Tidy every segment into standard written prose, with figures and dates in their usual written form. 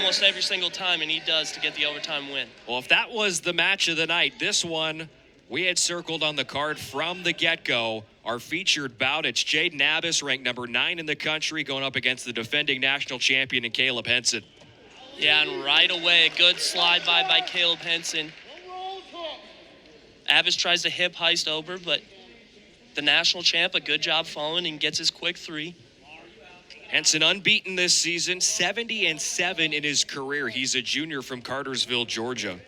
almost every single time, and he does to get the overtime win. Well, if that was the match of the night, this one we had circled on the card from the get-go. Our featured bout, it's Jaden Abas, ranked number 9 in the country, going up against the defending national champion in Caleb Henson. Yeah, and right away, a good slide by Caleb Henson. Abas tries to hip heist over, but the national champ, a good job following, and gets his quick 3. Henson unbeaten this season, 70-7 in his career. He's a junior from Cartersville, Georgia.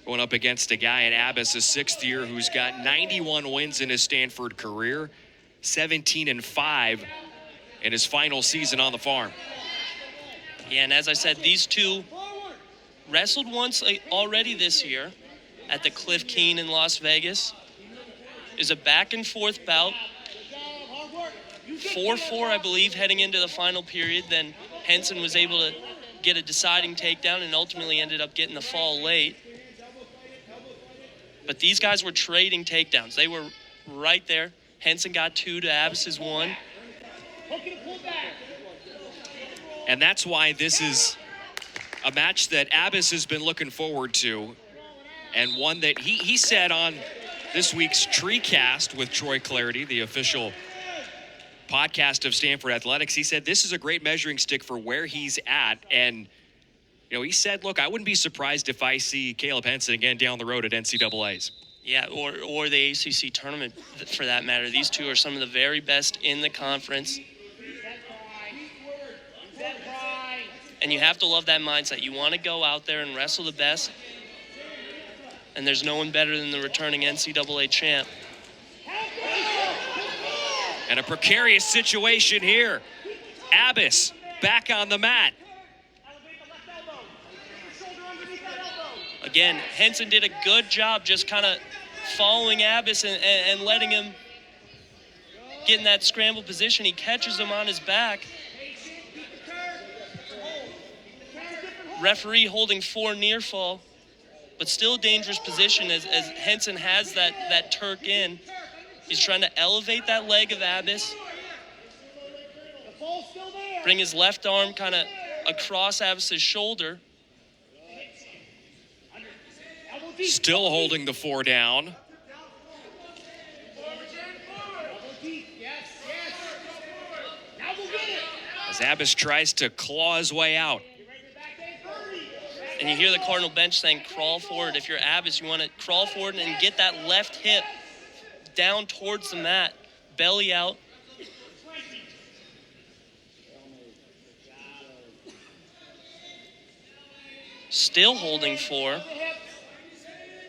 Going up against a guy in Abas, a 6th year, who's got 91 wins in his Stanford career, 17-5 in his final season on the farm. Yeah, and as I said, these two wrestled once already this year at the Cliff Keen in Las Vegas. It was a back-and-forth bout. 4-4, I believe, heading into the final period. Then Henson was able to get a deciding takedown and ultimately ended up getting the fall late. But these guys were trading takedowns. They were right there. Henson got 2 to Abas's 1. And that's why this is a match that Abas has been looking forward to, and one that he said on this week's TreeCast with Troy Clarity, the official podcast of Stanford Athletics. He said this is a great measuring stick for where he's at. And, you know, he said, look, I wouldn't be surprised if I see Caleb Henson again down the road at NCAAs. Yeah, or the ACC tournament for that matter. These two are some of the very best in the conference. And you have to love that mindset. You want to go out there and wrestle the best. And there's no one better than the returning NCAA champ. And a precarious situation here. Abas back on the mat. Again, Henson did a good job just kind of following Abas and letting him get in that scramble position. He catches him on his back. Referee holding 4 near fall, but still a dangerous position as Henson has that Turk in. He's trying to elevate that leg of Abas, bring his left arm kind of across Abas's shoulder. Still holding the 4 down. As Abas tries to claw his way out. And you hear the Cardinal bench saying, crawl forward. If you're Abas, you want to crawl forward and get that left hip down towards the mat, belly out. Still holding 4.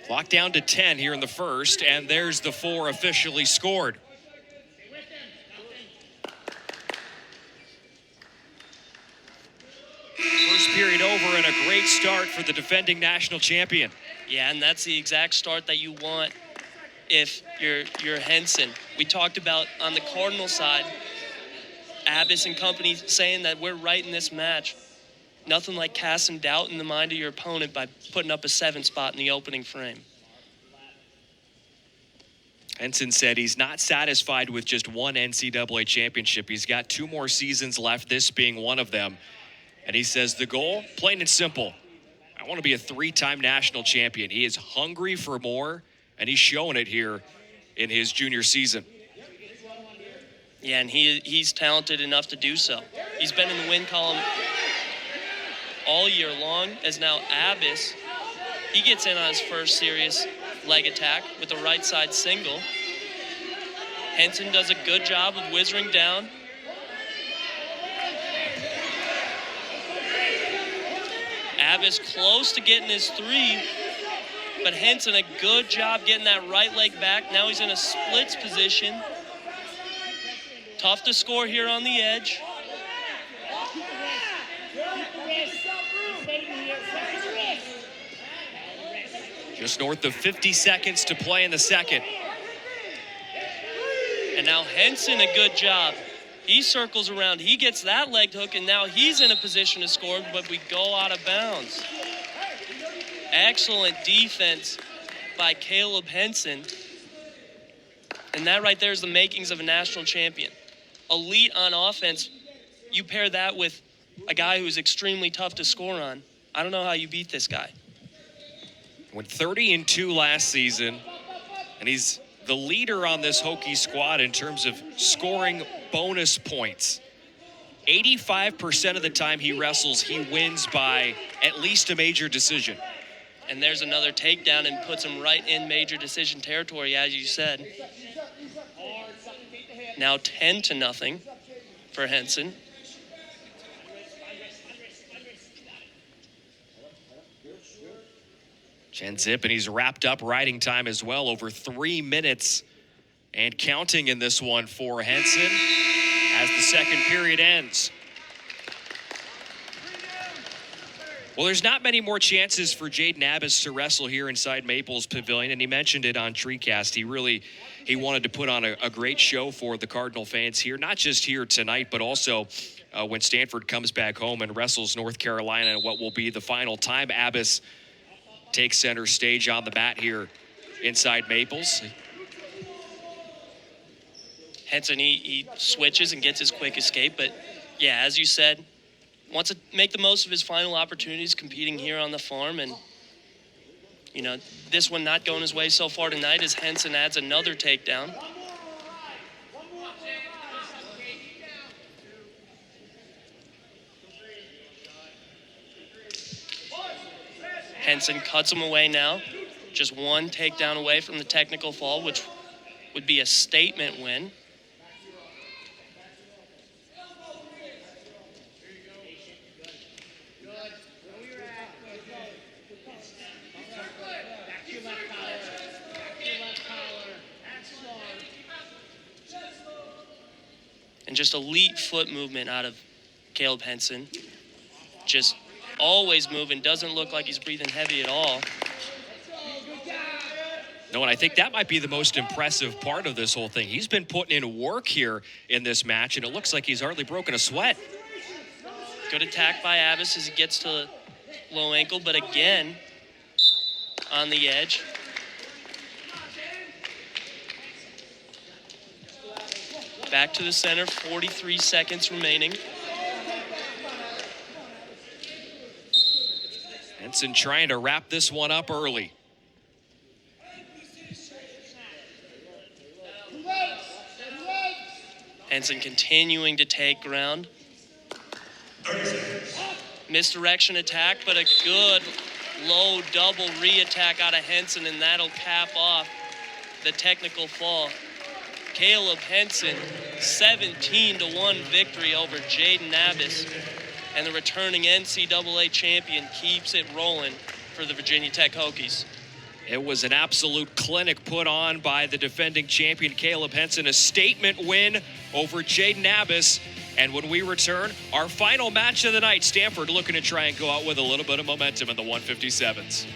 Clock down to 10 here in the first, and there's the 4 officially scored. First period over and a great start for the defending national champion. Yeah, and that's the exact start that you want if you're Henson. We talked about on the Cardinal side, Abas and company saying that we're right in this match. Nothing like casting doubt in the mind of your opponent by putting up a 7 spot in the opening frame. Henson said he's not satisfied with just one NCAA championship. He's got 2 more seasons left, this being one of them. And he says the goal, plain and simple, I want to be a 3-time national champion. He is hungry for more, and he's showing it here in his junior season. Yeah, and he's talented enough to do so. He's been in the win column all year long, as now Abas, he gets in on his first serious leg attack with a right side single. Henson does a good job of whizzing down. Abas close to getting his 3, but Henson a good job getting that right leg back. Now he's in a splits position. Tough to score here on the edge. Just north of 50 seconds to play in the second. And now Henson a good job. He circles around, he gets that leg hook, and now he's in a position to score, but we go out of bounds. Excellent defense by Caleb Henson. And that right there is the makings of a national champion. Elite on offense. You pair that with a guy who's extremely tough to score on. I don't know how you beat this guy. Went 30-2 last season, and he's the leader on this Hokie squad in terms of scoring bonus points. 85% of the time he wrestles, he wins by at least a major decision. And there's another takedown and puts him right in major decision territory, as you said. Now 10-0 for Henson. Chen Zip, and he's wrapped up riding time as well, over 3 minutes and counting in this one for Henson as the second period ends. Well, there's not many more chances for Jaden Abas to wrestle here inside Maples Pavilion, and he mentioned it on TreeCast. He wanted to put on a great show for the Cardinal fans here, not just here tonight, but also when Stanford comes back home and wrestles North Carolina in what will be the final time Abas takes center stage on the mat here inside Maples. Henson, he switches and gets his quick escape, but yeah, as you said, wants to make the most of his final opportunities competing here on the farm. And, you know, this one not going his way so far tonight as Henson adds another takedown. Henson cuts him away now. Just one takedown away from the technical fall, which would be a statement win. And just elite foot movement out of Caleb Henson. Just always moving, doesn't look like he's breathing heavy at all. No, and I think that might be the most impressive part of this whole thing. He's been putting in work here in this match, and it looks like he's hardly broken a sweat. Good attack by Abas as he gets to the low ankle, but again, on the edge. Back to the center, 43 seconds remaining. Henson trying to wrap this one up early. Henson continuing to take ground. Misdirection attack, but a good low double re-attack out of Henson, and that'll cap off the technical fall. Caleb Henson, 17-1 victory over Jaden Abas, and the returning NCAA champion keeps it rolling for the Virginia Tech Hokies. It was an absolute clinic put on by the defending champion Caleb Henson, a statement win over Jaden Abas. And when we return, our final match of the night, Stanford looking to try and go out with a little bit of momentum in the 157s.